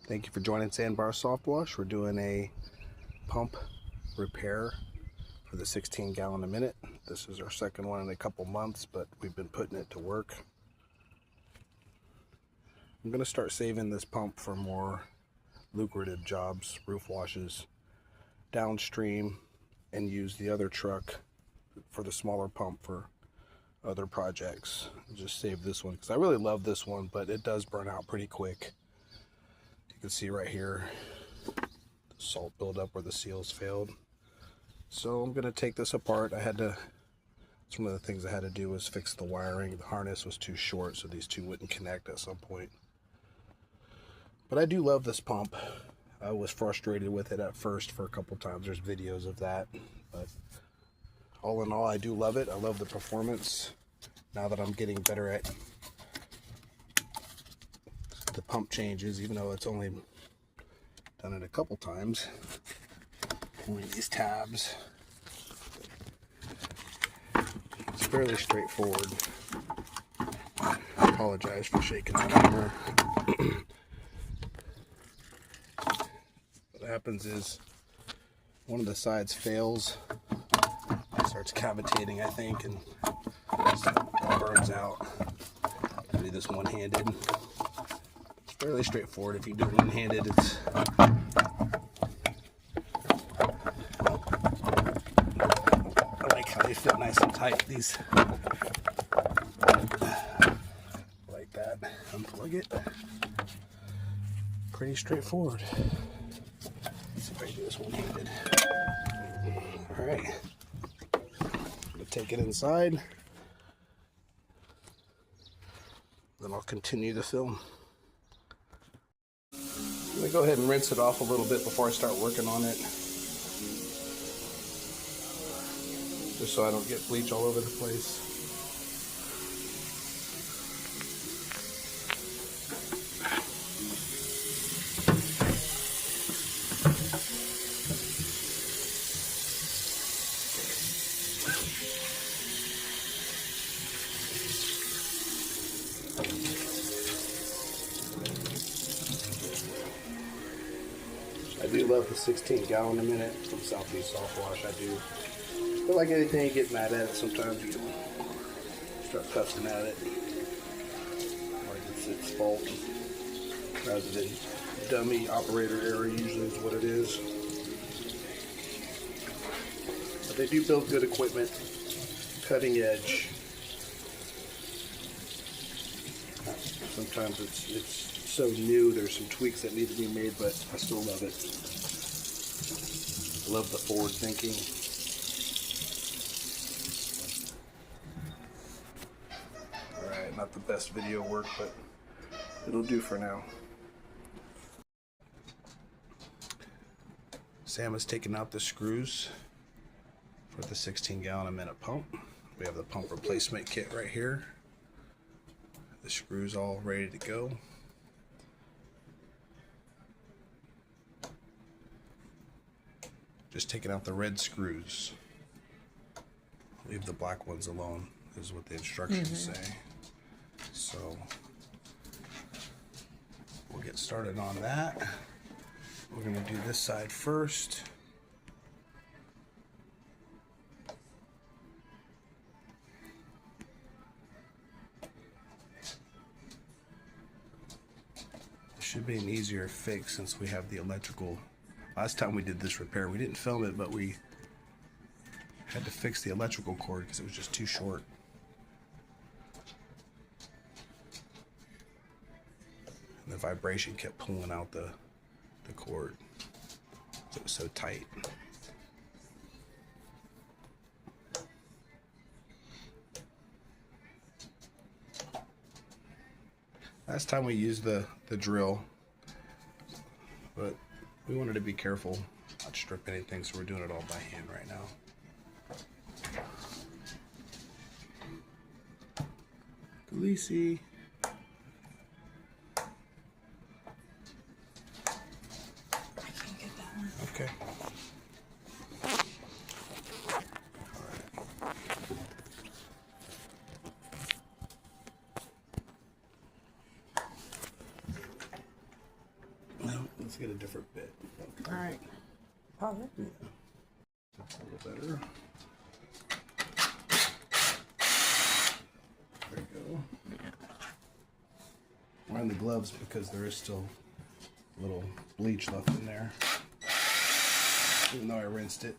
Thank you for joining Sandbar Soft Wash. We're doing a pump repair for the 16 gallon a minute. This is our second one in a couple months, but we've been putting it to work. I'm going to start saving this pump for more lucrative jobs, roof washes, downstream, and use the other truck for the smaller pump for other projects. Just save this one because I really love this one, but it does burn out pretty quick. You can see right here the salt buildup where the seals failed. So I'm going to take this apart. It's one of the things I had to do was fix the wiring. The harness was too short, so these two wouldn't connect at some point. But I do love this pump. I was frustrated with it at first for a couple times. There's videos of that, but all in all, I do love it. I love the performance. Now that I'm getting better at the pump changes, even though it's only done it a couple times. Pulling these tabs, it's fairly straightforward. I apologize for shaking that hammer. What happens is one of the sides fails, it starts cavitating, I think, and it burns out. I do this one-handed. It's fairly straightforward. If you do it one-handed, it's I like how they fit nice and tight. These like that. Unplug it. Pretty straightforward. Let's see if I can do this one-handed. All right. I'm gonna take it inside. Then I'll continue the film. I'm gonna go ahead and rinse it off a little bit before I start working on it, just so I don't get bleach all over the place. I do love the 16 gallon a minute from Southeast Soft Wash. I do. But like anything, you get mad at it sometimes. You start cussing at it. Like it's its fault rather than dummy operator error, usually is what it is. But they do build good equipment, cutting edge. Sometimes it's so new, there's some tweaks that need to be made, but I still love it. I love the forward thinking. Alright, not the best video work, but it'll do for now. Sam has taken out the screws for the 16 gallon a minute pump. We have the pump replacement kit right here. The screws all ready to go. Just taking out the red screws. Leave the black ones alone, is what the instructions say. So we'll get started on that. We're going to do this side first. This should be an easier fix since we have the electrical. Last time we did this repair, we didn't film it, but we had to fix the electrical cord because it was just too short. And the vibration kept pulling out the cord. So it was so tight. Last time we used the drill, but we wanted to be careful not to strip anything, so we're doing it all by hand right now. Khaleesi. I can't get that one. Okay. let's get a different bit. Okay. All right. Pause it. Yeah. That's a little better. There you go. Yeah. Mind the gloves because there is still a little bleach left in there. Even though I rinsed it.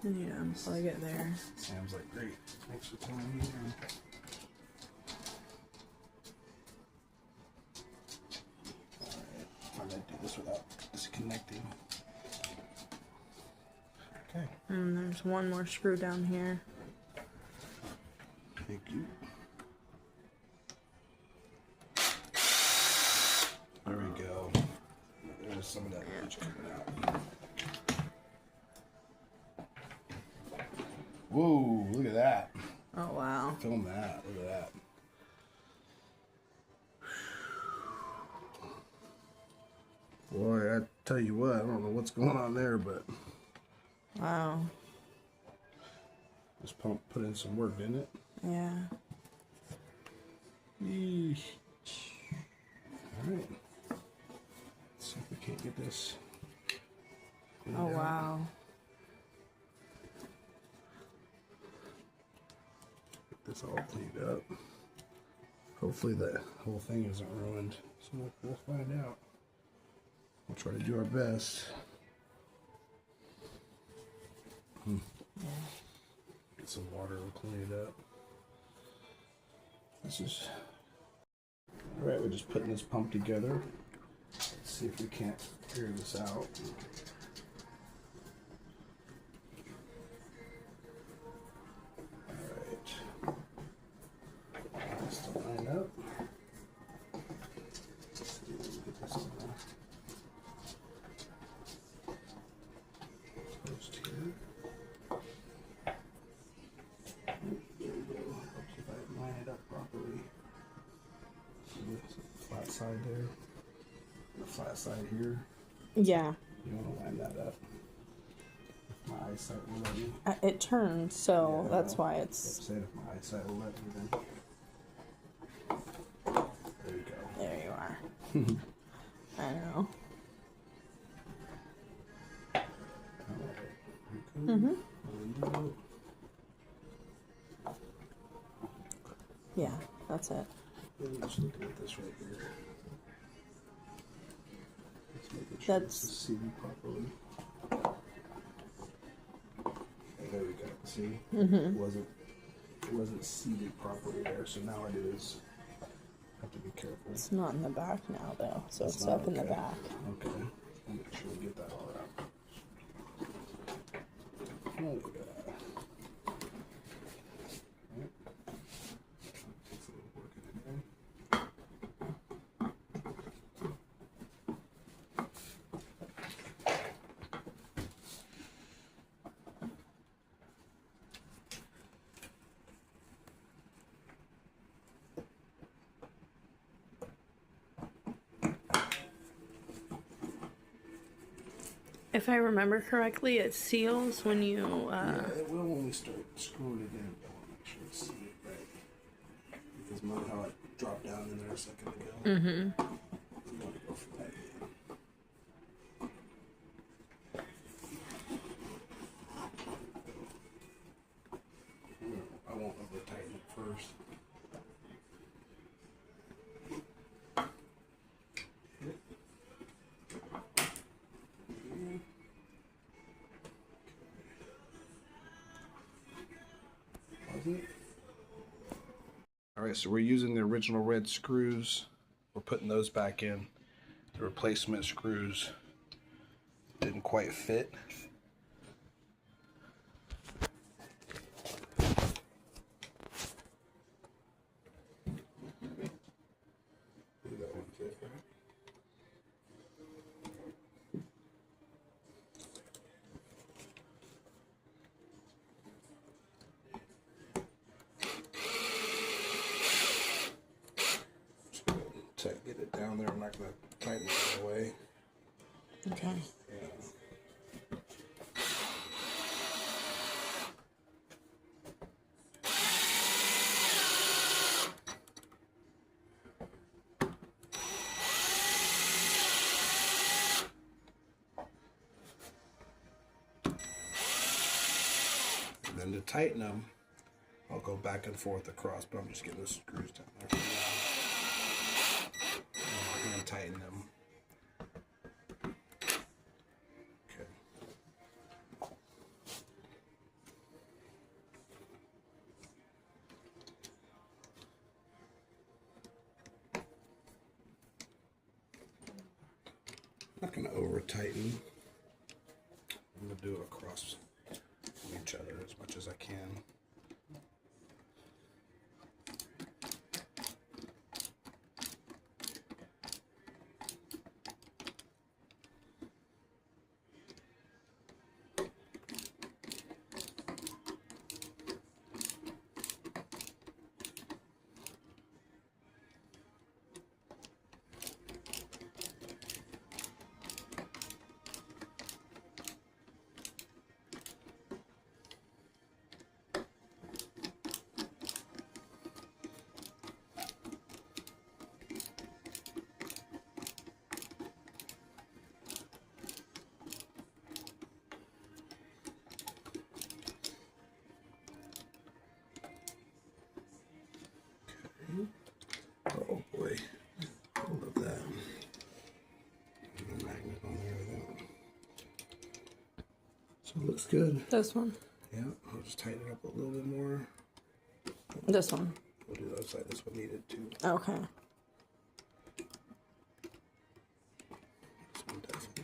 Yeah, until I get there. Sam's like, great. Thanks for telling me. Alright, I'm gonna do this without disconnecting. Okay. And there's one more screw down here. Thank you. There we go. There's some of that bleach coming out. Whoa, look at that. Oh, wow. Film that. Look at that. Boy, I tell you what, I don't know what's going on there, but Wow. this pump put in some work, didn't it? Yeah. Yeesh. Alright. Let's see if we can't get this. Oh, wow. Get this all cleaned up. Hopefully the whole thing isn't ruined. So we'll find out. We'll try to do our best. Get some water, we'll clean it up. This is... Alright, we're just putting this pump together. Let's see if we can't figure this out. Alright. This to line up. Let's see if we can get this on there. Post here. There we go. Helps if I line it up properly. See this flat side there. The flat side here. Yeah. You want to line that up. If my eyesight will let me. It turned, so Yeah, that's why I'm it's... saying if my eyesight will let me then. There you go. There you are. I know. Alright. Yeah, that's it. I'm just looking at this right here. Let's make sure That's- this is seated properly. And there we go. See? It wasn't seated properly there, so now it is. Have to be careful. It's not in the back now, though, so it's not up in the okay. back. Okay. I'll make sure we get that all out. Oh, look at that. Right. Takes a little work in there. If I remember correctly, it seals when you... Yeah, it will when we start screwing it in, but I want to make sure it's seated right. Because remember how it dropped down in there a second ago? We want to go for that again. I won't over tighten it first. Alright, so we're using the original red screws. We're putting those back in. The replacement screws didn't quite fit. That one fit, right? Get it down there. I'm not going to tighten it all the way. Okay. Yeah. then to tighten them, I'll go back and forth across, but I'm just getting the screws down there for now. I'll hand tighten them. Okay. I'm not going to over tighten. I'm going to do it across each other as much as I can. Oh boy, I love that. A magnet on there with that one. So it looks good. This one. Yeah, I'll just tighten it up a little bit more. This one. We'll do the other side. This one needed too. Okay. This one definitely.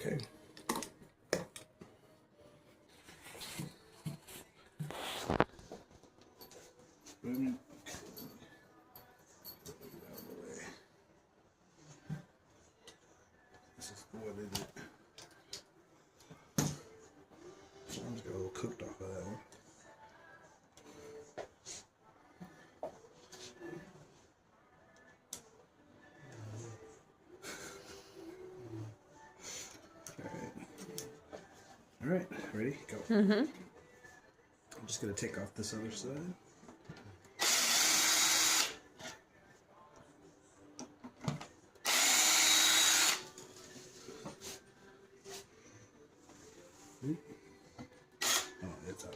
Okay. Out of the way. This is what is it? Someone's got a little cooked off of that one. All right, ready? Go. I'm just gonna take off this other side. Oh, it's up.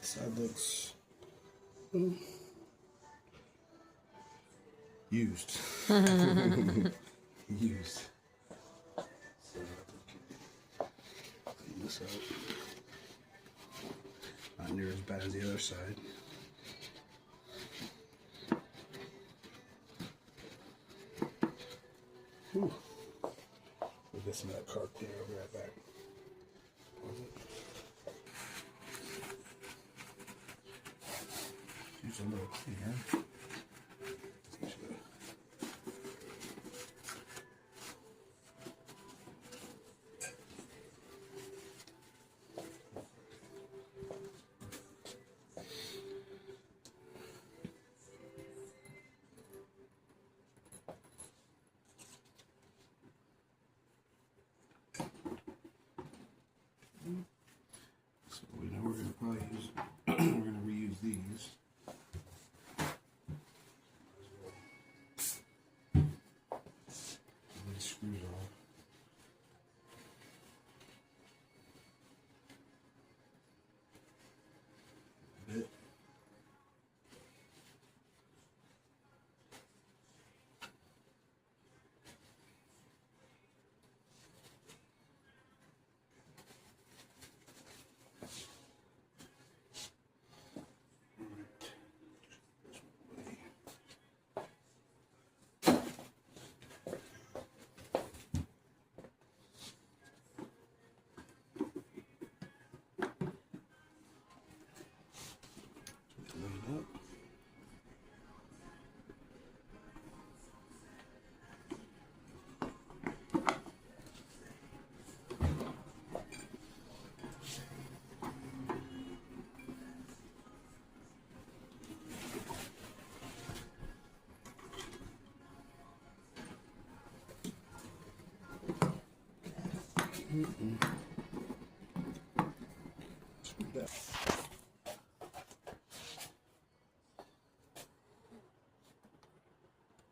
Side looks used. Used. So, clean this up. Not near as bad as the other side. Whew. We'll get some of that carb cleaner. I'll be right back. Use a little cleaner. So Screw that.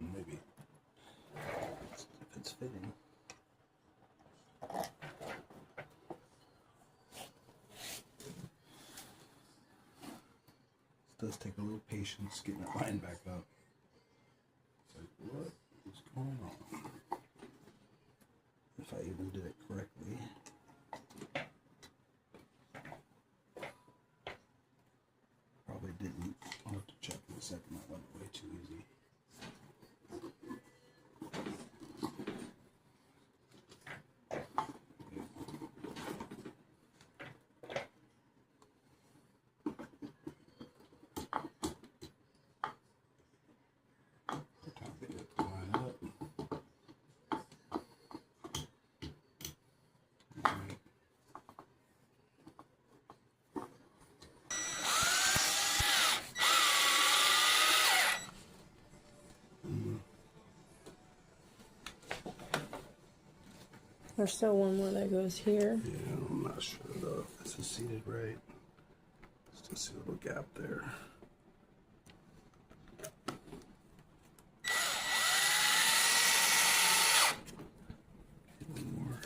Maybe if it's fitting. This does take a little patience getting it lined back up. It's like, what is going on? If I even did it correctly. Probably didn't. I'll have to check in a second. That went way too easy. There's still one more that goes here. Yeah, I'm not sure though if this is seated right. Still see a little gap there. One more.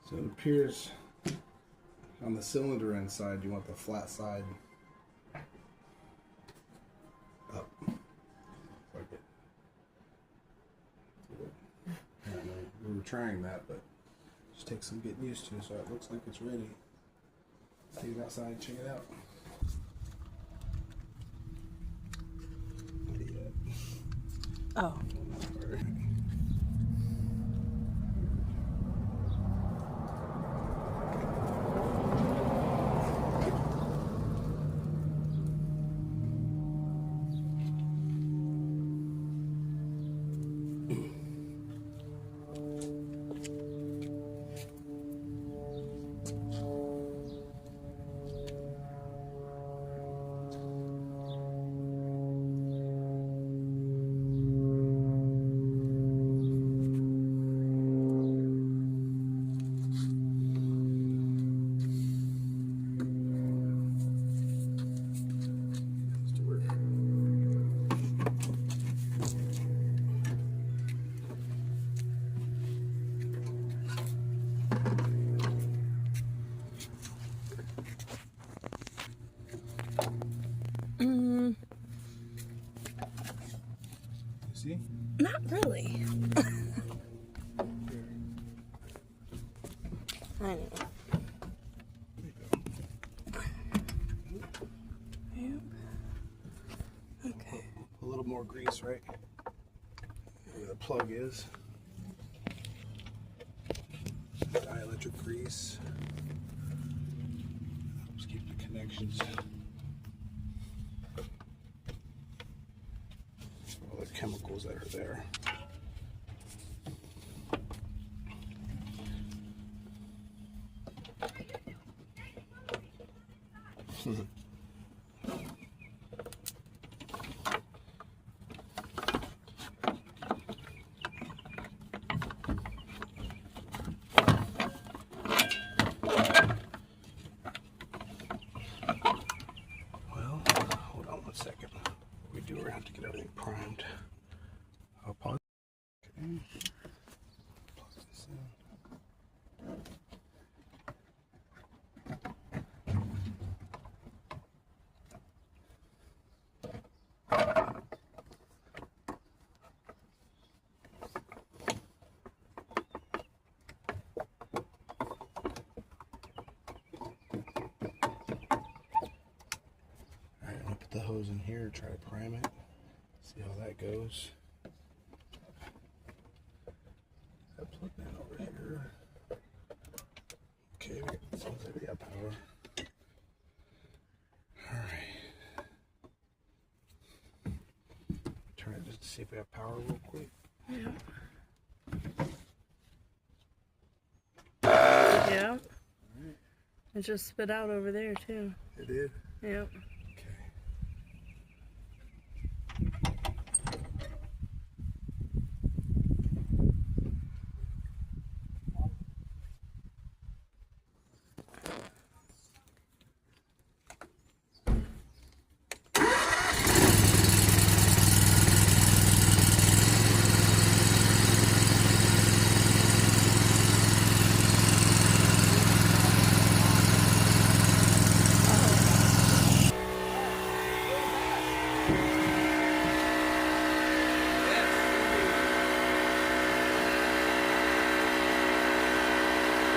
So it appears on the cylinder inside, you want the flat side up. Like it. I don't know. We were trying that, but it just takes some getting used to. So it looks like it's ready. Take it outside and check it out. Not yet. Oh. See? Not really. I know. Yep. Okay. A little more grease, right? Where the plug is. Dielectric grease. Helps keep the connections. All the chemicals that are there. Well, hold on one second. We do have to get everything primed. I'll pause. Okay. Plug this in. the hose in here, try to prime it, see how that goes. That plug in over here. Okay, seems like we got power. Alright. Turn it just to see if we have power real quick. Yeah. Yeah. Alright. It just spit out over there too. It did? Yep.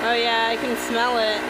Oh yeah, I can smell it.